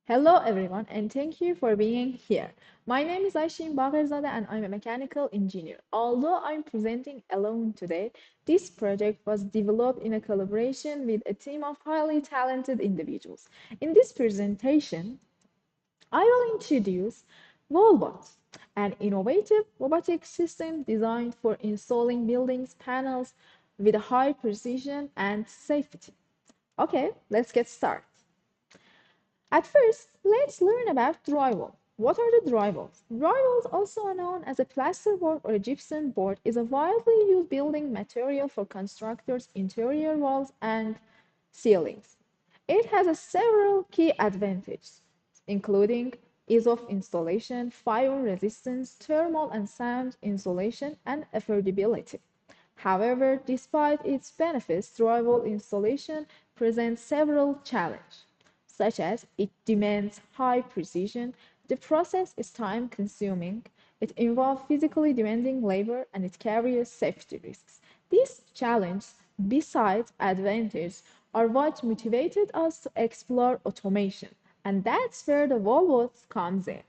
Hello everyone and thank you for being here. My name is Ayshin Bagherzadeh and I'm a mechanical engineer. Although I'm presenting alone today, this project was developed in a collaboration with a team of highly talented individuals. In this presentation, I will introduce Wallbox, an innovative robotic system designed for installing buildings panels with high precision and safety. Okay, let's get started. At first, let's learn about drywall. What are the drywalls? Drywall, also known as a plasterboard or a gypsum board, is a widely used building material for constructors' interior walls and ceilings. It has several key advantages, including ease of installation, fire resistance, thermal and sound insulation, and affordability. However, despite its benefits, drywall installation presents several challenges, such as it demands high precision, the process is time consuming, it involves physically demanding labor, and it carries safety risks. These challenges, besides advantages, are what motivated us to explore automation, and that's where the Volvo comes in.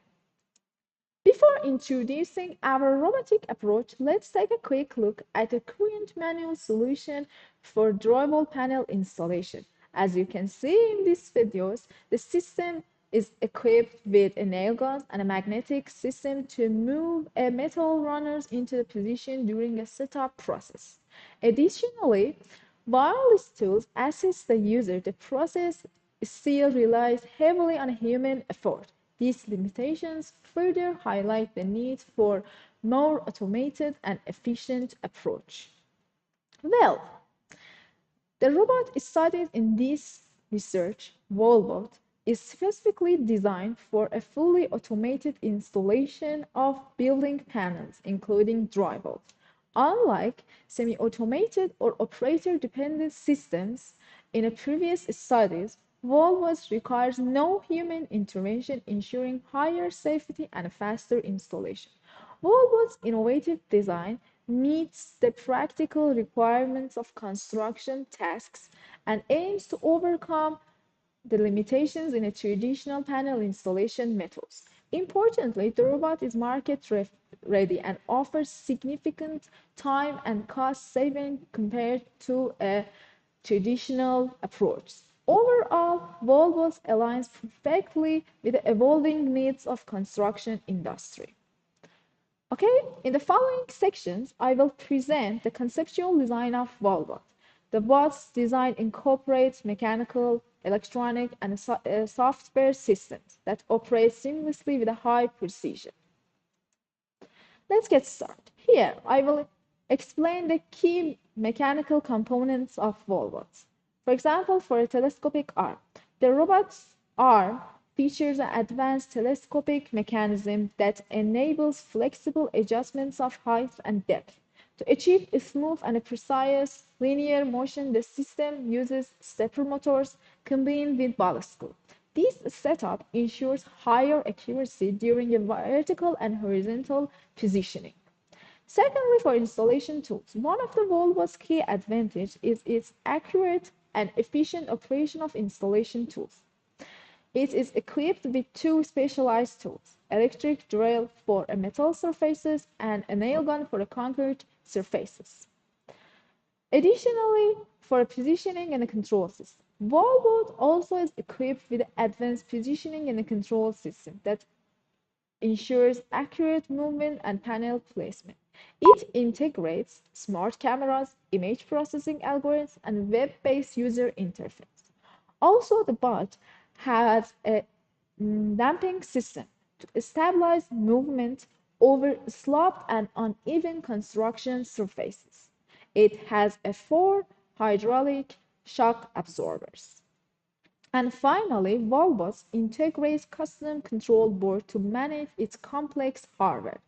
Before introducing our robotic approach, let's take a quick look at a current manual solution for drywall panel installation. As you can see in these videos, the system is equipped with a nail gun and a magnetic system to move a metal runners into the position during a setup process. Additionally, wireless tools assist the user. The process still relies heavily on human effort. These limitations further highlight the need for more automated and efficient approach. Well, the robot studied in this research, Wallbot, is specifically designed for a fully automated installation of building panels, including drywall. Unlike semi-automated or operator-dependent systems in a previous studies, Wallbots requires no human intervention, ensuring higher safety and faster installation. Wallbots' innovative design meets the practical requirements of construction tasks and aims to overcome the limitations in a traditional panel installation methods. Importantly, the robot is market ready and offers significant time and cost saving compared to a traditional approach. Overall, Volvo aligns perfectly with the evolving needs of construction industry. Okay, in the following sections, I will present the conceptual design of Volvo. The bot's design incorporates mechanical, electronic, and software systems that operate seamlessly with a high precision. Let's get started. Here, I will explain the key mechanical components of Volvots. For example, for a telescopic arm, the robot's arm features an advanced telescopic mechanism that enables flexible adjustments of height and depth. To achieve a smooth and precise linear motion, the system uses stepper motors combined with ballast. This setup ensures higher accuracy during a vertical and horizontal positioning. Secondly, for installation tools, one of the Volvo's key advantages is its accurate and efficient operation of installation tools. It is equipped with two specialized tools, electric drill for metal surfaces and a nail gun for concrete surfaces. Additionally, for positioning and a control system, Volvo also is equipped with advanced positioning and a control system that ensures accurate movement and panel placement. It integrates smart cameras, image processing algorithms, and web-based user interface. Also, the bot has a damping system to stabilize movement over sloped and uneven construction surfaces. It has four hydraulic shock absorbers. And finally, Volvo integrates custom control board to manage its complex hardware.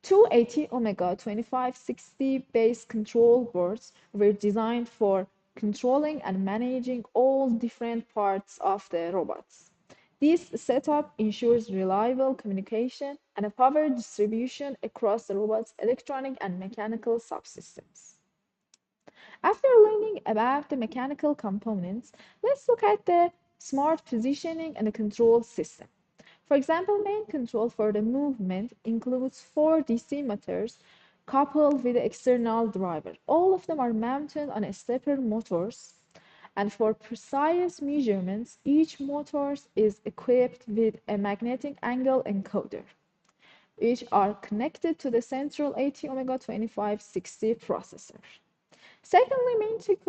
280 Omega 2560 base control boards were designed for controlling and managing all different parts of the robots. This setup ensures reliable communication and a power distribution across the robot's electronic and mechanical subsystems. After learning about the mechanical components, let's look at the smart positioning, and a control system. For example, main control for the movement includes 4 DC motors coupled with the external driver. All of them are mounted on a stepper motors, and for precise measurements, each motor is equipped with a magnetic angle encoder, which are connected to the central AT-Omega 2560 processor. Secondly,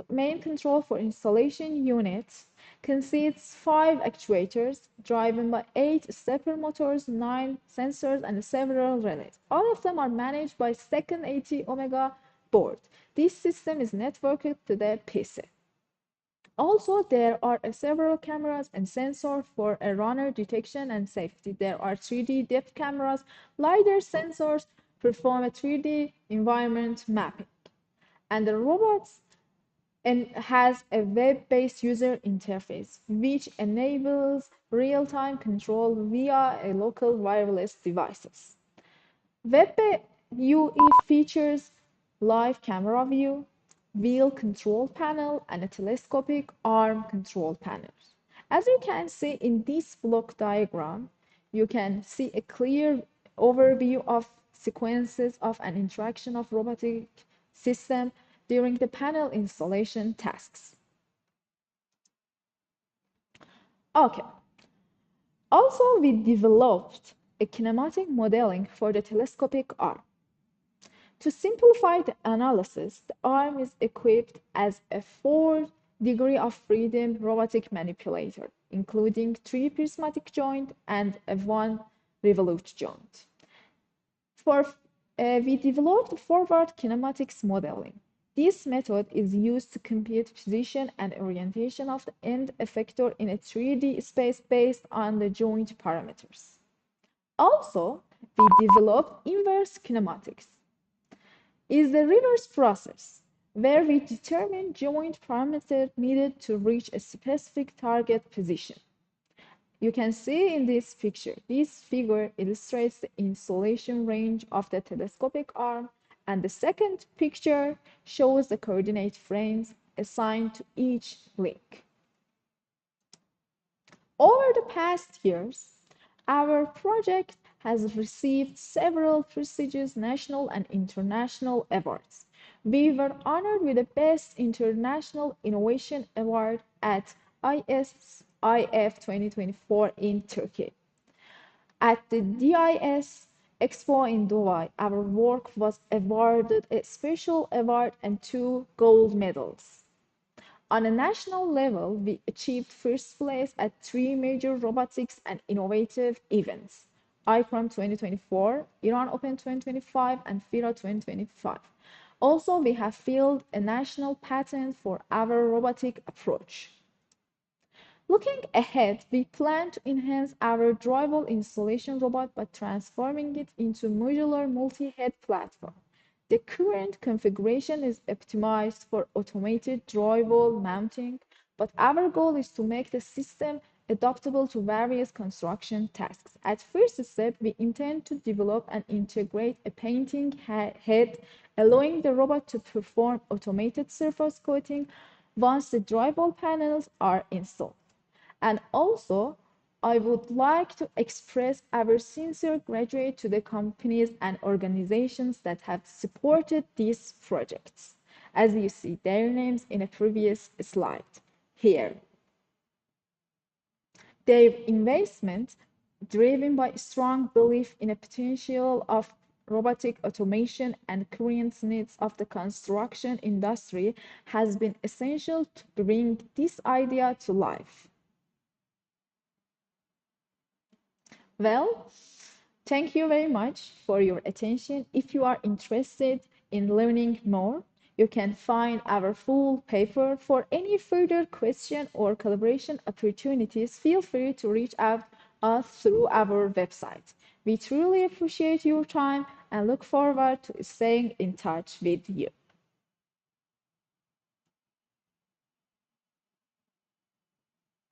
main control for installation units consists 5 actuators driven by 8 stepper motors, 9 sensors, and several relays. All of them are managed by second AT-Omega board. This system is networked to the PC. Also, there are several cameras and sensors for a runner detection and safety. There are 3D depth cameras. LiDAR sensors perform a 3D environment mapping. And the robots has a web-based user interface, which enables real-time control via a local wireless devices. Web UE features live camera view, wheel control panel, and a telescopic arm control panel. As you can see in this block diagram, you can see a clear overview of sequences of an interaction of robotic system during the panel installation tasks. Okay. Also, we developed a kinematic modeling for the telescopic arm. To simplify the analysis, the arm is equipped as a 4 degree of freedom robotic manipulator, including 3 prismatic joint and a 1 revolute joint. We developed forward kinematics modeling. This method is used to compute position and orientation of the end effector in a 3D space based on the joint parameters. Also, we developed inverse kinematics. Is the reverse process where we determine joint parameters needed to reach a specific target position. You can see in this picture, this figure illustrates the installation range of the telescopic arm, and the second picture shows the coordinate frames assigned to each link. Over the past years, our project has received several prestigious national and international awards. We were honored with the Best International Innovation Award at ISIF 2024 in Turkey. At the DIS Expo in Dubai, our work was awarded a special award and 2 gold medals. On a national level, we achieved first place at 3 major robotics and innovative events: ICROM 2024, Iran Open 2025, and FIRA 2025. Also, we have filed a national patent for our robotic approach. Looking ahead, we plan to enhance our Drywall installation robot by transforming it into a modular multi-head platform. The current configuration is optimized for automated drywall mounting, but our goal is to make the system adaptable to various construction tasks. At first step, we intend to develop and integrate a painting head, allowing the robot to perform automated surface coating once the drywall panels are installed. And also, I would like to express our sincere gratitude to the companies and organizations that have supported these projects, as you see their names in a previous slide here. Their investment, driven by strong belief in the potential of robotic automation and current needs of the construction industry, has been essential to bring this idea to life. Well, thank you very much for your attention. If you are interested in learning more, you can find our full paper. For any further question or collaboration opportunities, feel free to reach out us through our website. We truly appreciate your time and look forward to staying in touch with you.